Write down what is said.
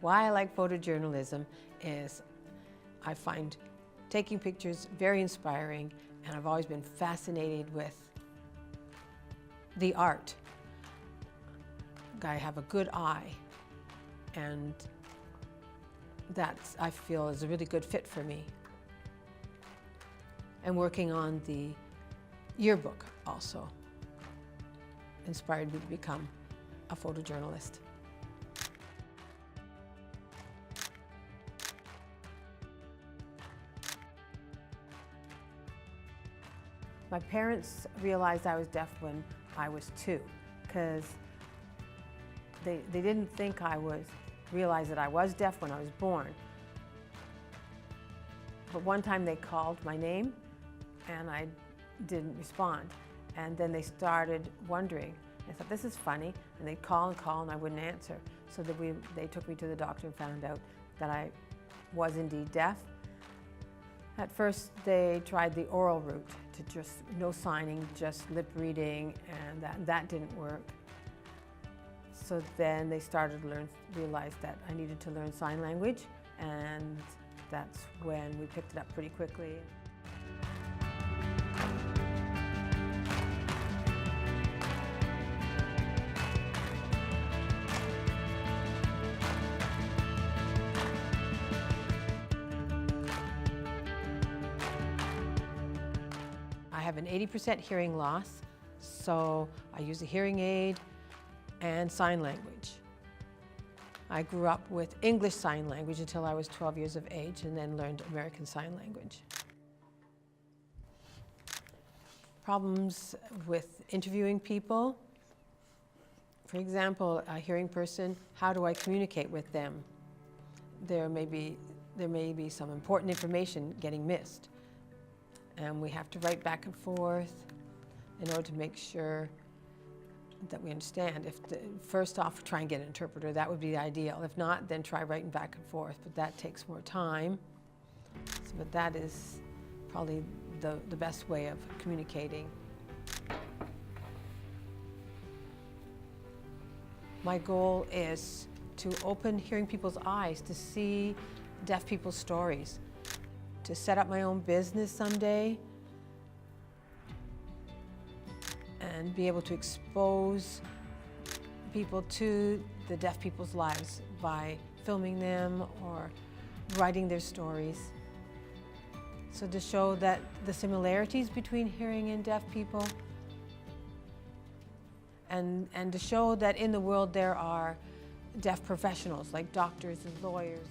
Why I like photojournalism is I find taking pictures very inspiring, and I've always been fascinated with the art. I have a good eye, and that I feel is a really good fit for me. And working on the yearbook also inspired me to become a photojournalist. My parents realized I was deaf when I was 2, because they didn't think realize that I was deaf when I was born. But one time they called my name and I didn't respond. And then they started wondering. I thought, this is funny. And they'd call and I wouldn't answer. So they took me to the doctor and found out that I was indeed deaf. At first, they tried the oral route to just no signing, just lip reading, and that didn't work. So then they started to realize that I needed to learn sign language, and that's when we picked it up pretty quickly. I have an 80% hearing loss, so I use a hearing aid and sign language. I grew up with English Sign Language until I was 12 years of age, and then learned American Sign Language. Problems with interviewing people. For example, a hearing person, how do I communicate with them? There may be some important information getting missed, and we have to write back and forth in order to make sure that we understand. First off, try and get an interpreter. That would be ideal. If not, then try writing back and forth, but that takes more time. But that is probably the best way of communicating. My goal is to open hearing people's eyes to see deaf people's stories, to set up my own business someday, and be able to expose people to the deaf people's lives by filming them or writing their stories. So to show that the similarities between hearing and deaf people, and to show that in the world there are deaf professionals like doctors and lawyers.